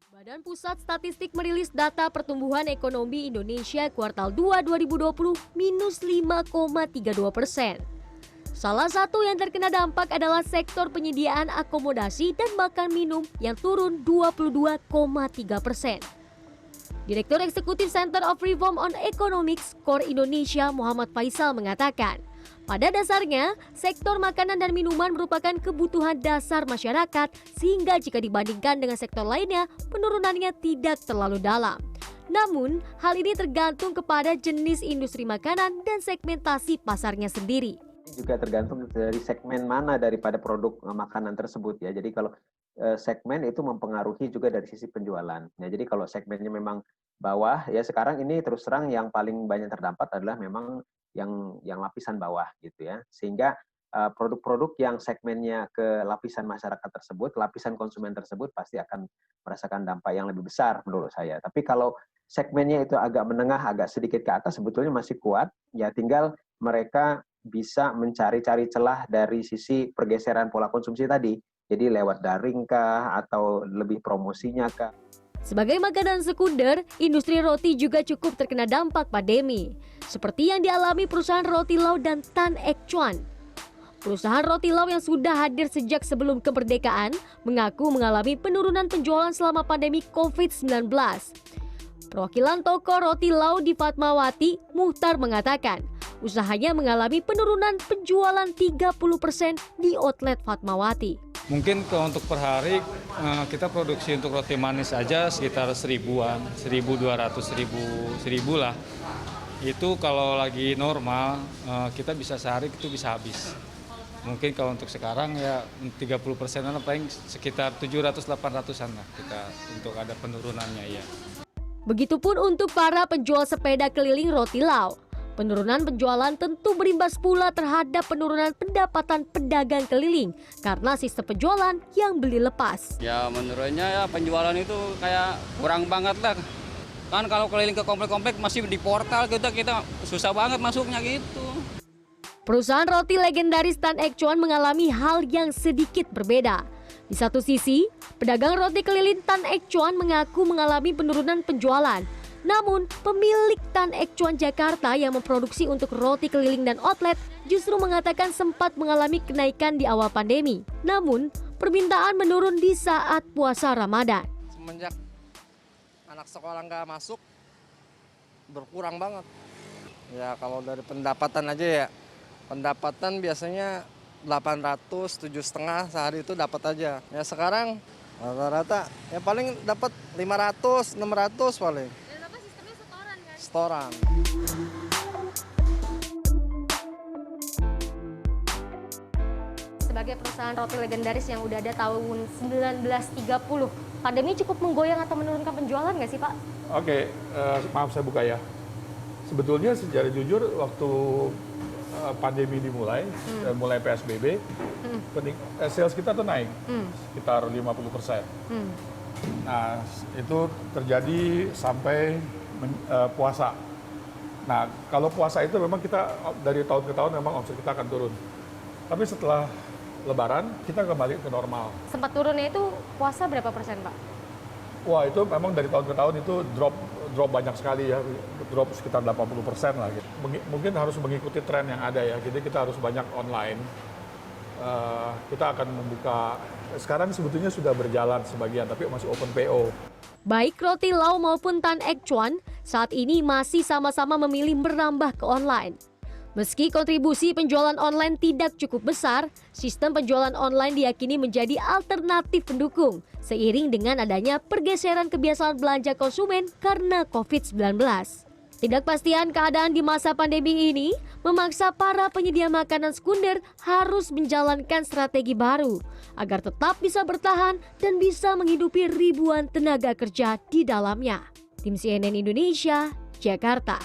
Badan Pusat Statistik merilis data pertumbuhan ekonomi Indonesia kuartal 2 2020 minus 5,32%. Salah satu yang terkena dampak adalah sektor penyediaan akomodasi dan makan minum yang turun 22,3%. Direktur Eksekutif Center of Reform on Economics Core Indonesia Muhammad Faisal mengatakan, pada dasarnya, sektor makanan dan minuman merupakan kebutuhan dasar masyarakat sehingga jika dibandingkan dengan sektor lainnya, penurunannya tidak terlalu dalam. Namun, hal ini tergantung kepada jenis industri makanan dan segmentasi pasarnya sendiri. Juga tergantung dari segmen mana daripada produk makanan tersebut ya. Jadi kalau segmen itu mempengaruhi juga dari sisi penjualan. Nah, jadi kalau segmennya memang bawah ya sekarang ini terus terang yang paling banyak terdampak adalah memang yang lapisan bawah gitu ya. Sehingga produk-produk yang segmennya ke lapisan masyarakat tersebut, lapisan konsumen tersebut pasti akan merasakan dampak yang lebih besar menurut saya. Tapi kalau segmennya itu agak menengah, agak sedikit ke atas sebetulnya masih kuat, ya tinggal mereka bisa mencari-cari celah dari sisi pergeseran pola konsumsi tadi. Jadi lewat daring kah atau lebih promosinya kah? Sebagai makanan sekunder, industri roti juga cukup terkena dampak pandemi. Seperti yang dialami perusahaan Roti Lau dan Tan Ek Chuan. Perusahaan Roti Lau yang sudah hadir sejak sebelum kemerdekaan mengaku mengalami penurunan penjualan selama pandemi COVID-19. Perwakilan toko Roti Lau di Fatmawati, Muhtar mengatakan, usahanya mengalami penurunan penjualan 30% di outlet Fatmawati. Mungkin untuk per hari kita produksi untuk roti manis aja sekitar 1000-an, 1.200, 1.000 lah. Itu kalau lagi normal kita bisa sehari itu bisa habis. Mungkin kalau untuk sekarang ya 30%-an paling sekitar 700-800-an lah kita untuk ada penurunannya ya. Begitupun untuk para penjual sepeda keliling Roti Lau. Penurunan penjualan tentu berimbas pula terhadap penurunan pendapatan pedagang keliling karena sistem penjualan yang beli lepas. Ya menurutnya ya penjualan itu kayak kurang banget lah. Kan kalau keliling ke komplek-komplek masih di portal kita susah banget masuknya gitu. Perusahaan roti legendaris Tan Ek Chuan mengalami hal yang sedikit berbeda. Di satu sisi, pedagang roti keliling Tan Ek Chuan mengaku mengalami penurunan penjualan. Namun, pemilik Tan Ek Chuan Jakarta yang memproduksi untuk roti keliling dan outlet justru mengatakan sempat mengalami kenaikan di awal pandemi. Namun, permintaan menurun di saat puasa Ramadan. Semenjak anak sekolah nggak masuk, berkurang banget. Ya kalau dari pendapatan aja ya, pendapatan biasanya 800, 7,5 sehari itu dapat aja. Ya sekarang rata-rata ya paling dapat 500, 600 paling. Setoran. Sebagai perusahaan roti legendaris yang udah ada tahun 1930, pandemi cukup menggoyang atau menurunkan penjualan nggak sih Pak? Oke, maaf saya buka ya. Sebetulnya secara jujur waktu pandemi dimulai, mulai PSBB, sales kita tuh naik sekitar 50%. Nah itu terjadi sampai puasa. Nah, kalau puasa itu memang kita dari tahun ke tahun memang omset kita akan turun. Tapi setelah Lebaran kita kembali ke normal. Sempat turunnya itu puasa berapa persen, Pak? Wah, itu memang dari tahun ke tahun itu drop banyak sekali ya, drop sekitar 80% lah. Gitu. Mungkin harus mengikuti tren yang ada ya. Jadi kita harus banyak online. Kita akan membuka. Sekarang sebetulnya sudah berjalan sebagian, tapi masih open PO. Baik Roti Lau maupun Tan Ek Chuan saat ini masih sama-sama memilih merambah ke online. Meski kontribusi penjualan online tidak cukup besar, sistem penjualan online diyakini menjadi alternatif pendukung seiring dengan adanya pergeseran kebiasaan belanja konsumen karena COVID-19. Ketidakpastian keadaan di masa pandemi ini memaksa para penyedia makanan sekunder harus menjalankan strategi baru agar tetap bisa bertahan dan bisa menghidupi ribuan tenaga kerja di dalamnya. Tim CNN Indonesia, Jakarta.